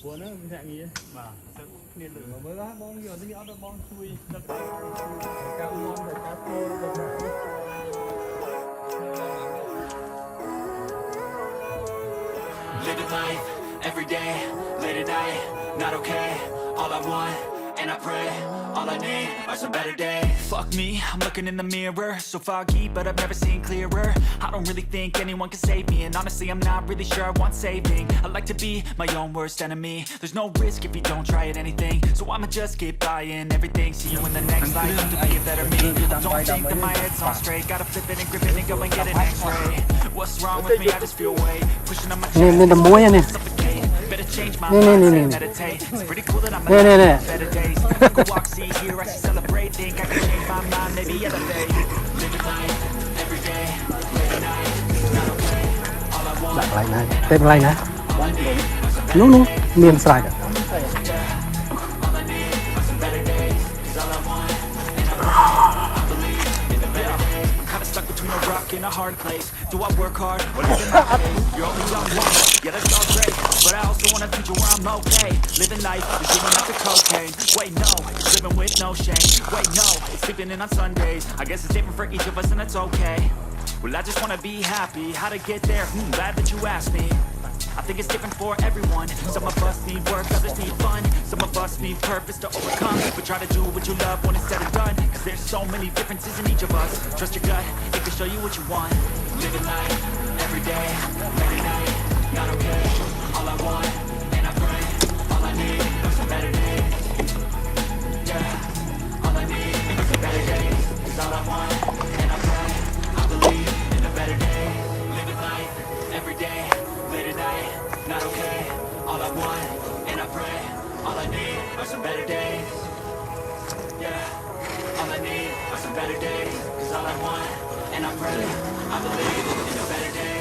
của nó dạng gì mà niên lửa mới đó bong giờ nó nó bong chui cao ngon rồi cá khô Living life every day, late at night, not okay. All I want, and I pray, all I need are some better days. Fuck me, I'm looking in the mirror, so foggy, but I've never seen clearer. I don't really think anyone can save me, and honestly, I'm not really sure I want saving. I like to be my own worst enemy. There's no risk if you don't try at anything, so I'ma just keep buying everything. See you in the next life, to be a better me. I don't think that my head's on straight. Gotta flip it and grip it and go and get an X-ray. What's wrong with me? I just feel weight pushing on my chest. Better change my mindset, meditate. It's pretty cool that I'm alive, better days. I could walk, see, hear, I should celebrate. Think I can change my mind, maybe elevate. Living life every day, late at night, not okay. All I want, đặt lại này, tên lại nè, nú miền sài đó. all I need are some better days. 'Cause all I want, and I pray, I believe in the better days. I'm kinda stuck between a rock and a hard place. Do I work hard or live in my day? You're only young once, yeah that's all great, but I also want a future where I'm okay. Living life is doing lots of cocaine. Wait no, it's living with no shame. Wait no, it's sleeping in on Sundays. I guess it's different for each of us and that's okay. Well I just wanna be happy, how to get there? Glad that you asked me. I think it's different for everyone. Some of us need work, others need fun. Some of us need purpose to overcome. But try to do what you love when it's said and done. Cause there's so many differences in each of us. Trust your gut, it can show you what you want. Living life, every day, late at night, not okay. All I want, and I pray, all I need are some better days. Yeah, all I need are some better days. Cause all I want, and I pray, I believe in a better day. Living life, every day, late at night, not okay. All I want, and I pray, all I need are some better days. Yeah, all I need are some better days. Cause all I want, and I pray, I believe in a better day.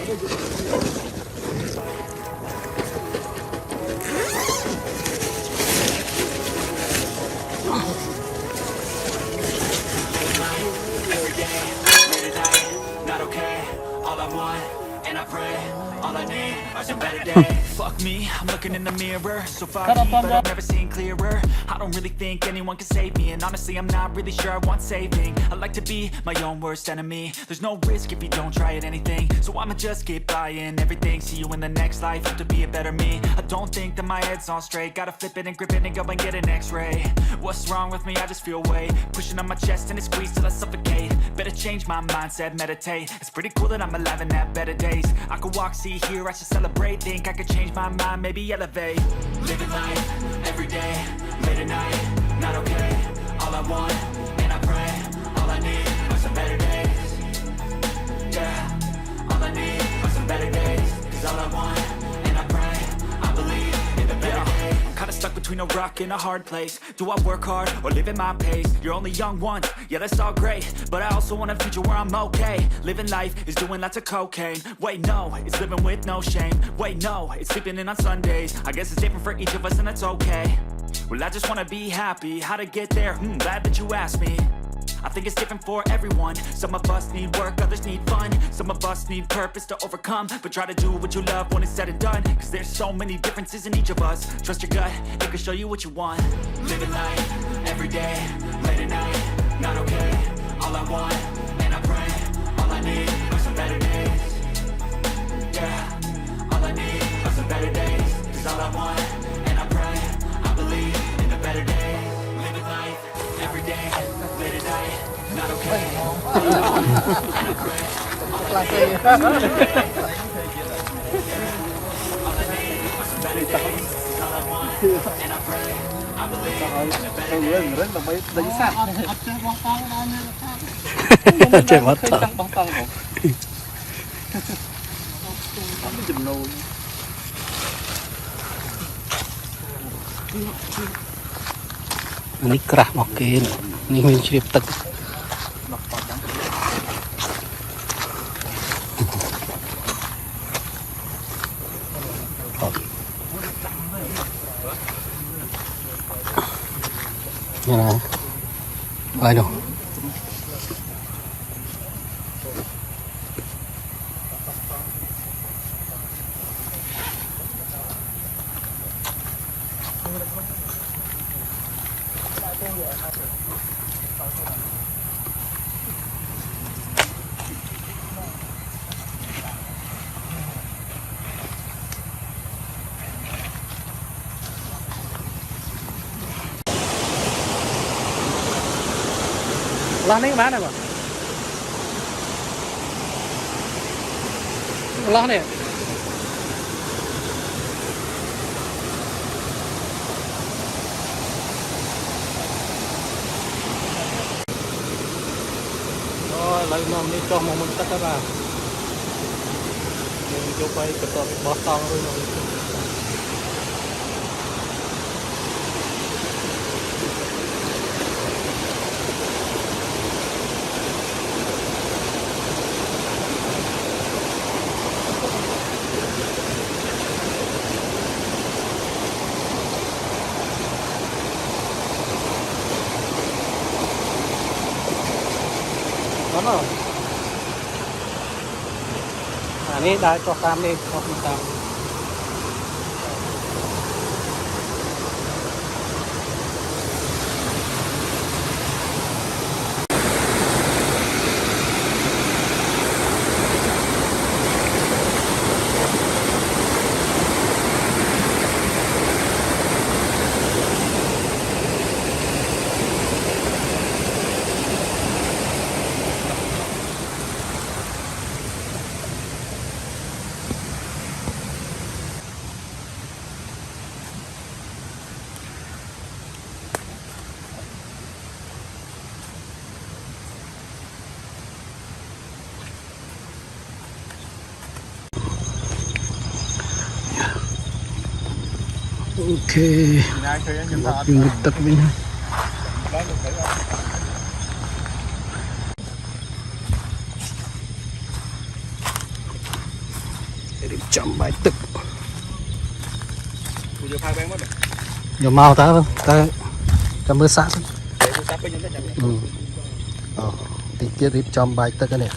Every day, late at night, not okay. All I want, and I pray, all I need are some better days. Fuck me, I'm looking in the mirror, so foggy, but I've never seen clearer. I don't really think anyone can save me, and honestly, I'm not really sure I want saving. I like to be my own worst enemy. There's no risk if you don't try at anything, so I'ma just keep buying everything. See you in the next life, have to be a better me. I don't think that my head's on straight. Gotta flip it and grip it and go and get an X-ray. What's wrong with me? I just feel weight pushing on my chest and it squeezes till I suffocate. Better change my mindset, meditate. It's pretty cool that I'm alive and have better days. I could walk, see, hear, I should celebrate. Think I could change my mind, maybe elevate. Living life every day, late at night, not okay. All I want, and I pray, all I need are some better days. Yeah, all I need are some better days. Cause all I want, and I pray, I believe in the better days. I'm kinda stuck between a rock and a hard place. Do I work hard or live at my pace? You're only young once, yeah that's all great, but I also want a future where I'm okay. Living life is doing lots of cocaine. Wait no, it's living with no shame. Wait no, it's sleeping in on Sundays. I guess it's different for each of us and that's okay. Well I just wanna be happy, how to get there? Glad that you asked me. I think it's different for everyone. Some of us need work, others need fun. Some of us need purpose to overcome. But try to do what you love when it's said and done. Cause there's so many differences in each of us. Trust your gut, it can show you what you want. Living life, every day, late at night, not okay. All I want, and I pray, all I need are some better days. Yeah, all I need are some better days. Cause all I want, and I pray, I believe in a better day. Living life, every day, late at night, not okay. And I pray, all I need are some better days. All I need are some better days. Cause all I want, and I pray, I believe in a better day. Chơi mất thở. Ini kerah makin, ini mencuri petek. Ini lah, aduh. ล้อนี่บ้านไหนบ่ล้อเนี่ยlấy mầm đi cho một mình tất cả vào mình cho quay cái tọt bó tông rồi nó đó ini dah cho kami cho kita ok ngực tập mình để chậm bài tập giờ mau ta không ta cầm mưa sát thì kia thì chậm bài tập cái này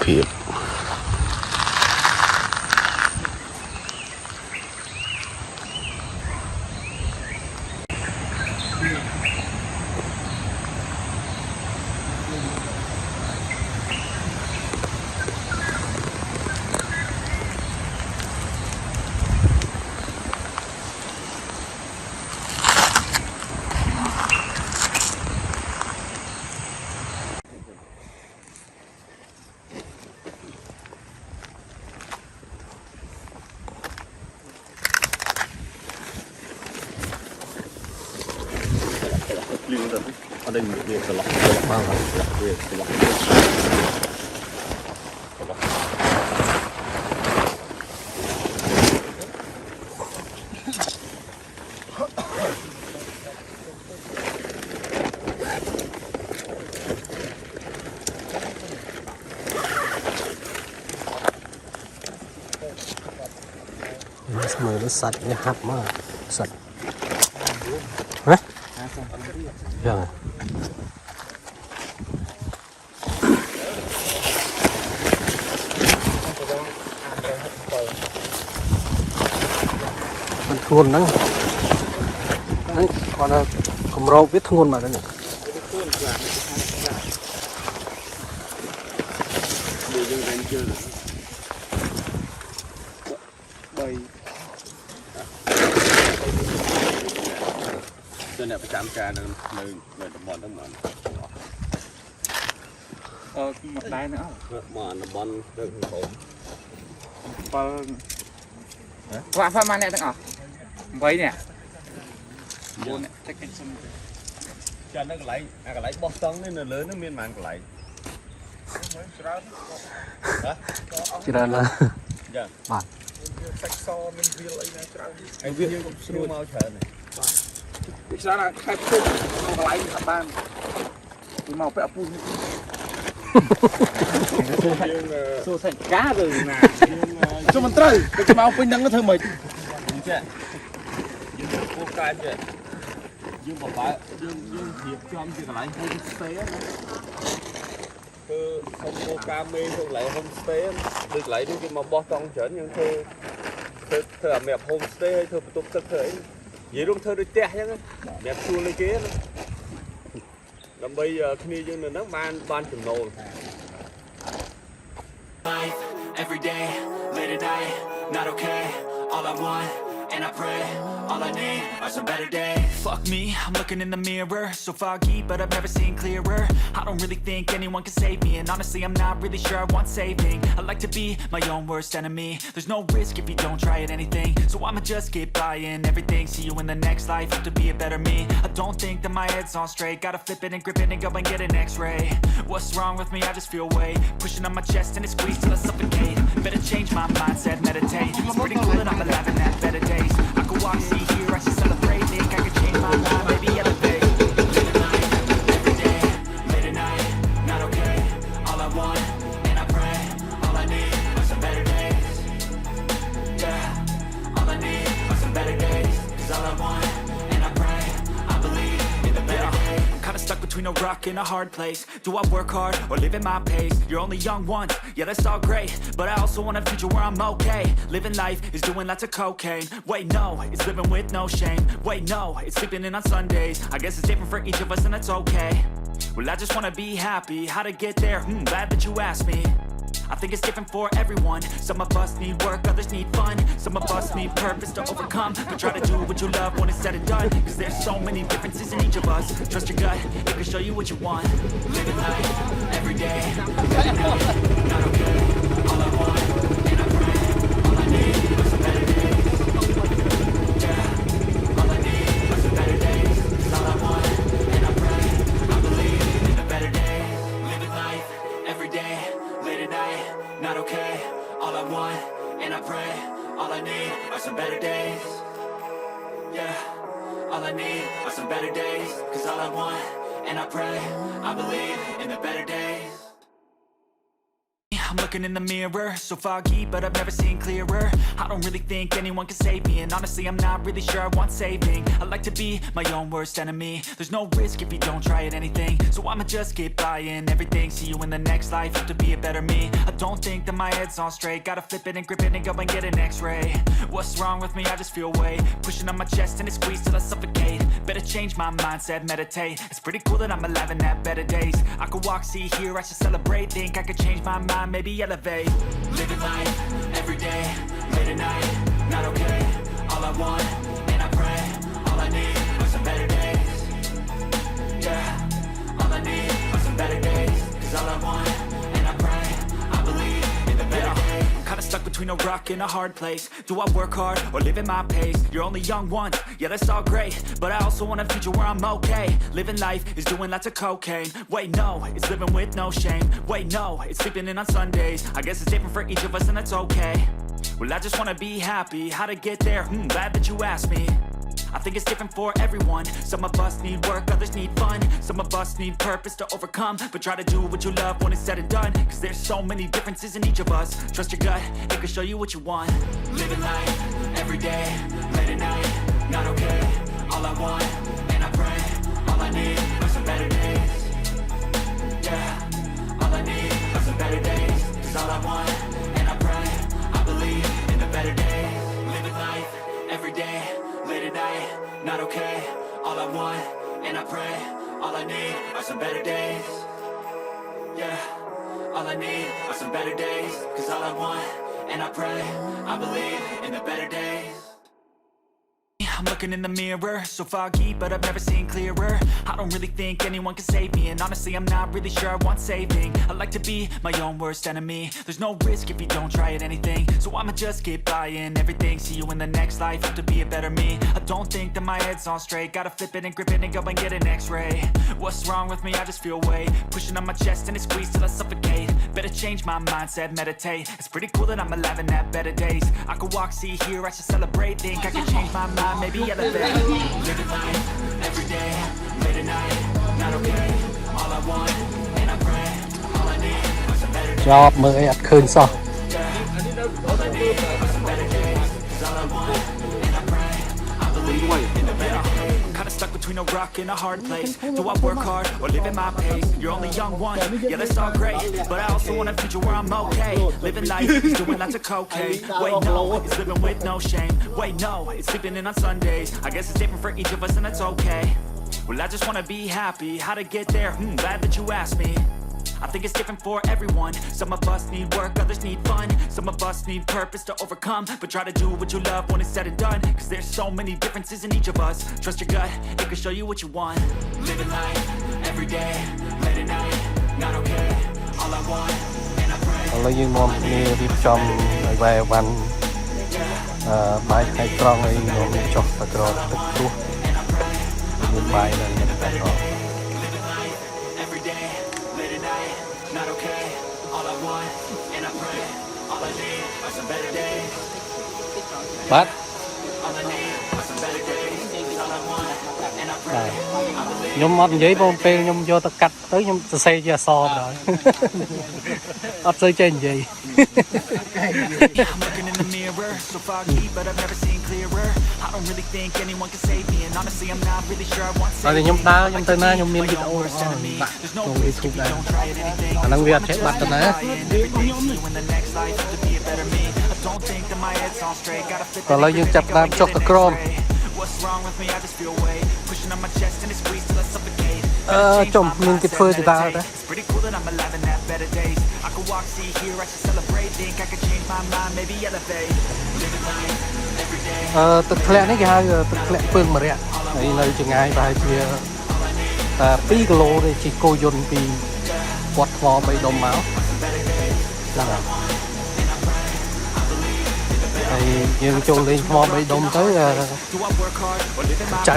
ភាពở đây một việc là lọc bao rồi lọc việc lọc mười nó sạch như hạt mà sạch đấy rồiมันทวนนั่งcòn là cầm rau biết thôn mà đây này cho nên phải chạm trà nơi đồng bònทั้งหมดmột đáy nữa mòn đồng bòn rất khổ Phát mang này tặng à? Vậy nè. Cho nó cái lấy bó tông nên là lớn nó miên man cái lấy. Chỉ là Dạ. bạn Anh viết cũng siêu mau chờ này. Sao là khai phun cái lấy các bạn. Thì màu phải phun. Xô thành cá rồi nè. Cho mình trời, cái màu phun đắng nó thơm mệt. Đúng chưa? Dương cô cai chưa? Dương bảo phải dương hiệp cho ông chỉ cái lấy homestay á. Cứ không cô cam mê không lấy homestay được lấy đi mà bó tông chởn nhưng thơ mẹp homestay hay thơ tục tất thời vậy đúng thơ được tè chứ mẹp chua lấy kế nữa làm bây giờ khi dương là nó ban chừng nồi Life, every day, late at night, not okay. All I want, and I pray, all I need are some better days. Fuck me, I'm looking in the mirror, so foggy, but I've never seen clearer. I don't really think anyone can save me, and honestly, I'm not really sure I want saving. I like to be my own worst enemy. There's no risk if you don't try at anything, so I'ma just keep buying everything. See you in the next life, have to be a better me. I don't think that my head's on straight, gotta flip it and grip it and go and get an x-ray. What's wrong with me? I just feel weight pushing on my chest and it squeezes till I suffocate. Better change my mindset, meditate. It's pretty cool that I'm alive and have better days. I could walk, see, hear, I should celebrate. Think I could change my mind, maybe elevate. Living life, every day, late at night, not okay. All I want, and I pray, all I need are some better days. Yeah, all I need are some better days. Cause all I want, and I pray, I believe in the better days. Kinda stuck between a rock and a hard place. Do I work hard or live at my pace? You're only young once, yeah that's all great, but I also want a future where I'm okay. Living life is doing lots of cocaine. Wait no, it's living with no shame. Wait no, it's sleeping in on Sundays. I guess it's different for each of us and that's okay. Well I just wanna be happy, how to get there? Glad that you asked me. I think it's different for everyone. Some of us need work, others need fun. Some of us need purpose to overcome. But try to do what you love when it's said and done. Cause there's so many differences in each of us. Trust your gut, it can show you what you want. Living life, every day, not okay. All I want, and I pray, all I need are some better days. Yeah, all I need are some better days. Cause all I want, and I pray, I believe in the better days. Living life, every day, late at night, not okay. All I want, and I pray, all I need are some better days. Yeah, all I need are some better days. Cause all I want, and I pray, I believe in the better days. I'm looking in the mirror, so foggy, but I've never seen clearer. I don't really think anyone can save me, and honestly, I'm not really sure I want saving. I like to be my own worst enemy. There's no risk if you don't try at anything, so I'ma just keep buying everything. See you in the next life, have to be a better me. I don't think that my head's on straight, gotta flip it and grip it and go and get an x-ray. What's wrong with me? I just feel weight pushing on my chest and it squeezes till I suffocate. Better change my mindset, meditate. It's pretty cool that I'm alive and have better days. I could walk, see, hear, I should celebrate. Think I could change my mind, maybe elevate. Living life, every day, late at night, not okay. All I want, and I pray, all I need are some better days. Yeah, all I need are some better days. Cause all I want, and I pray, I believe in the better days. Kinda stuck between a rock and a hard place. Do I work hard or live at my pace? You're only young once, yeah that's all great, but I also want a future where I'm okay. Living life is doing lots of cocaine. Wait no, it's living with no shame. Wait no, it's sleeping in on Sundays. I guess it's different for each of us and that's okay. Well I just wanna be happy, how to get there? Glad that you asked me. I think it's different for everyone. Some of us need work, others need fun. Some of us need purpose to overcome. But try to do what you love when it's said and done. Cause there's so many differences in each of us. Trust your gut, it can show you what you want. Living life, every day, late at night, not okay. All I want, and I pray, all I need are some better days. Yeah, all I need are some better days. Cause all I want, and I pray, I believe in the better days. Living life, every day, late at night, not okay. All I want, and I pray, all I need are some better days. Yeah, all I need are some better days. Cause all I want, and I pray, I believe in the better days. I'm looking in the mirror, so foggy, but I've never seen clearer. I don't really think anyone can save me, and honestly, I'm not really sure I want saving. I like to be my own worst enemy. There's no risk if you don't try at anything, so I'ma just keep buying everything. See you in the next life, have to be a better me. I don't think that my head's on straight. Gotta flip it and grip it and go and get an x-ray. What's wrong with me? I just feel weight pushing on my chest and it squeezes till I suffocate. Better change my mindset, meditate. It's pretty cool that I'm alive and have better days. I could walk, see, hear, I should celebrate. Think I can change my mind, maybe elevate. Living life, every day, late at night, not okay. All I want, and I pray, all I need are some better days. ชอบมืออัดคืนซะ All I need are some better days. 'Cause all I want, and I pray, I believe in the better days. Kinda stuck between a rock and a hard place. Do I work hard or live at my pace? You're only young one, yeah, that's all great, but I also want a future where I'm okay. Living life is doing lots of cocaine. Wait, no, it's living with no shame. Wait, no, it's sleeping in on Sundays. I guess it's different for each of us and that's okay. Well, I just wanna be happy. How to get there? Glad that you asked me. I think it's different for everyone. Some of us need work, others need fun. Some of us need purpose to overcome. But try to do what you love when it's said and done. Cause there's so many differences in each of us. Trust your gut, it can show you what you want. Living life, every day, late at night, not okay. All I want, and I pray. ឥឡូវយើងនាំគ្នារៀបចំឲ្យវ៉ែវ៉ាន់បាយថ្ងៃត្រង់ឲ្យនាំចុះទៅក្រទឹកពោះមានបាយនៅតែក្រ Living life, every day, late at night, not okay. All I want, and I pray, all I need are some better days. បាទ All I need are some better days. All I want, and I pray, I believe. ខ្ញុំអត់និយាយបងពេលខ្ញុំយកទៅកាត់ទៅខ្ញុំសរសេរជាអក្សរដល់អត់សូវចេះនិយាយ I'm looking in the mirror, so foggy, but I've never seen clearer. I don't really think anyone can save me, and honestly, I'm not really sure I want ហើយ saving. ខ្ញុំដើរខ្ញុំទៅណាខ្ញុំមានវីដេអូ Worst ដាក់ enemy. ក្នុង There's no risk if YouTube you ដែរ don't try at anything. អាហ្នឹងវាអត់ចេះបាត់ទៅណា Everything see you in the next life to be a better me. I don't think that my head's on straight. Gotta flip it ឥឡូវយើងចាប់ផ្ដើមចុះទៅក្រោម What's wrong with me? I just feel weight pushing on my chest and it squeezes till I suffocate. ចំមានគេធ្វើទៅដើរដែរ It's pretty cool that I'm alive and have better days. I could walk, see, hear, I should celebrate. Think I could change my mind, maybe elevate. Living life every day. ទឹកធ្លាក់នេះគេហៅទឹកធ្លាក់ពើងមរៈហើយនៅចង្ងាយប្រហែលជា2គីឡូទេជិះគោយន្តពីវត្តថ្ម3ដុំមកហ្នឹងហើយយើងចូលលេងថ្ម3ដុំទៅចៅ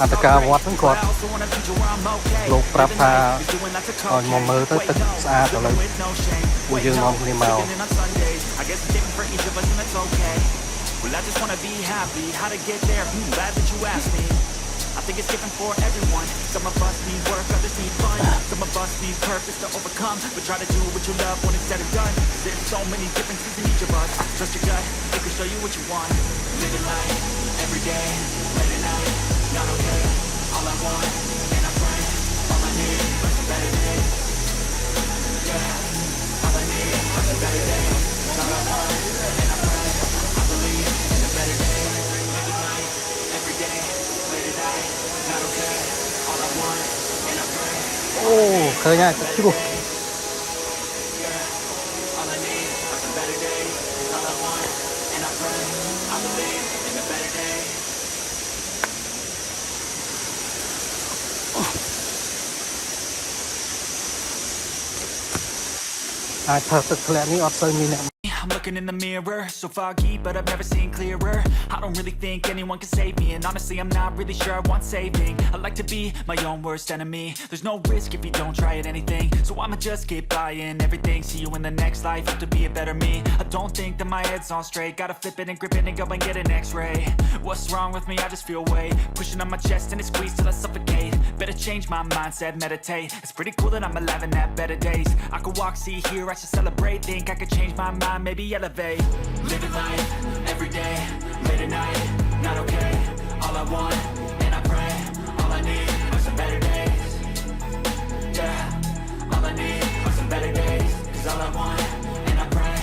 អត្តកាវត្តហ្នឹងគាត់លោកប្រាប់ថាឲ្យមកមើលទៅទឹកស្អាតឥឡូវពួកយើងនាំគ្នាមក Well, I just wanna be happy. How to get there? Glad that you asked me. I think it's different for everyone. Some of us need work, others need fun. Some of us need purpose to overcome. But try to do what you love when it's said and done. 'Cause there's so many differences in each of us. Trust your gut, it can show you what you want. Living life, every day, late at night, not okay. All I want, and I pray, all I need are some better days. Yeah, all I need are some better days. All I want, and I pray, I believe in a better day. Living life, every day, late at night, not okay. All I want, and I pray. អូឃើញហើយទឹកជ្រោះ All I need are some better days. All I want, and I pray, I believe in a better day. អាចថាទឹកធ្លាក់នេះអត់សូវមានអ្នក I'm looking in the mirror, so foggy, but I've never seen clearer. I don't really think anyone can save me, and honestly, I'm not really sure I want saving. I like to be my own worst enemy. There's no risk if you don't try at anything, so I'ma just keep buying everything. See you in the next life, have to be a better me. I don't think that my head's on straight. Gotta flip it and grip it and go and get an x-ray. What's wrong with me? I just feel weight pushing on my chest and it squeezes till I suffocate. Better change my mindset, meditate. It's pretty cool that I'm alive and have better days. I could walk, see, hear, I should celebrate. Think I could change my mind, maybe elevate. Living life, every day, late at night, not okay. All I want, and I pray, all I need are some better days. Yeah, all I need are some better days. 'Cause all I want, and I pray,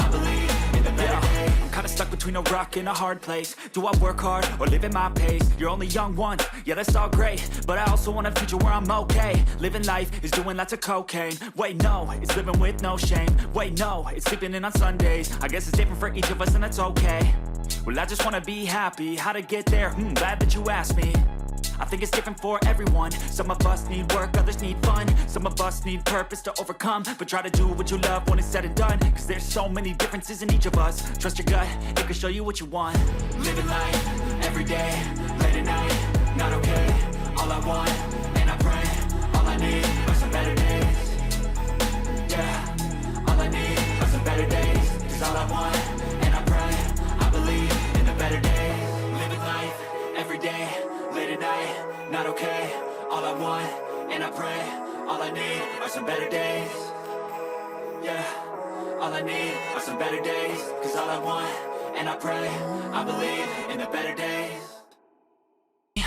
I believe in the better days. I'm kinda stuck between a rock in a hard place. Do I work hard or live at my pace? You're only young once, yeah that's all great, but I also want a future where I'm okay. Living life is doing lots of cocaine. Wait no, it's living with no shame. Wait no, it's sleeping in on Sundays. I guess it's different for each of us and that's okay. Well I just wanna be happy, how to get there? Glad that you asked me. I think it's different for everyone. Some of us need work, others need fun. Some of us need purpose to overcome. But try to do what you love when it's said and done. Cause there's so many differences in each of us. Trust your gut, it can show you what you want. Living life, every day, late at night, not okay. All I want, and I pray, all I need are some better days. Yeah, all I need are some better days. Cause all I want, and I pray, I believe in the better days. Living life, every day, late at night, not okay. All I want, and I pray, all I need are some better days. Yeah, all I need are some better days. Cause all I want, and I pray, I believe in the better days.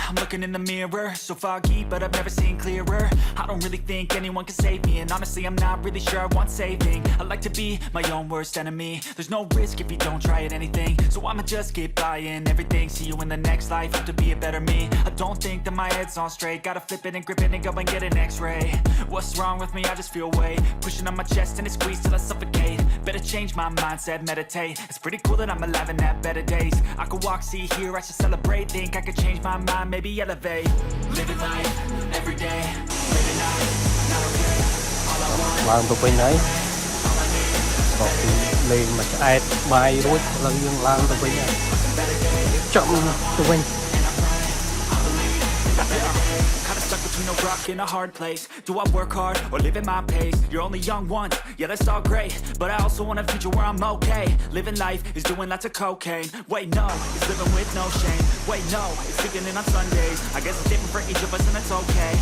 I'm looking in the mirror, so foggy, but I've never seen clearer. I don't really think anyone can save me, and honestly I'm not really sure I want saving. I like to be my own worst enemy. There's no risk if you don't try at anything, so I'ma just keep buying everything. See you in the next life, have to be a better me. I don't think that my head's on straight, gotta flip it and grip it and go and get an x-ray. What's wrong with me? I just feel weight pushing on my chest and it squeezes till I suffocate. Better change my mindset, meditate. It's pretty cool that I'm alive and have better days. I could walk, see, hear, I should celebrate. Think I could change my mind, maybe elevate. Living life, every day, late at night, not okay. All I want,ឡើងទៅវិញហើយ all I need, ក៏ពីលេងមកឆ្អែតបាយរួចឡើងយើងឡើងទៅវិញហើយចំទៅវិញ kinda stuck between a rock and a hard place. Do I work hard or live at my pace? You're only young once, yeah that's all great, but I also want a future where I'm okay. Living life is doing lots of cocaine. Wait no, it's living with no shame. Wait no, it's sleeping in on Sundays. I guess it's different for each of us and that's okay.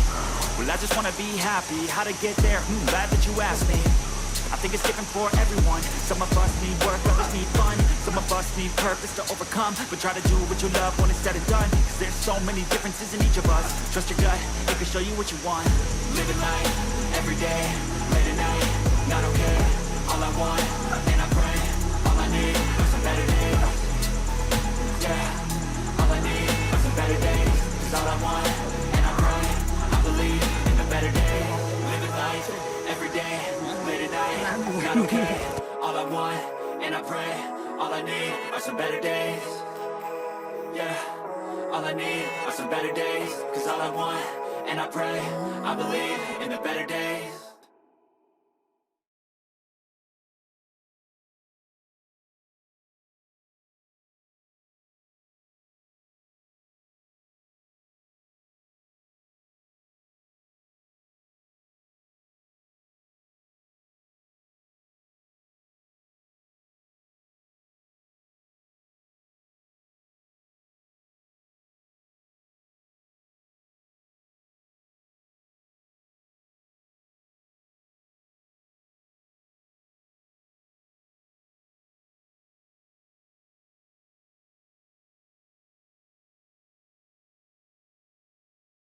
Well I just wanna be happy, how to get there? Glad that you asked me. I think it's different for everyone. Some of us need work, others need fun. Some of us need purpose to overcome. But try to do what you love when it's said and done. Cause there's so many differences in each of us. Trust your gut, it can show you what you want. Living life, every day, late at night, not okay. All I want, and I pray, all I need are some better days. Yeah, all I need are some better days. Cause all I want, and I pray, I believe in the better days. Living life, every day, late at night, not okay. All I want, and I pray, all I need are some better days. Yeah, all I need are some better days. Cause all I want, and I pray, I believe in the better days.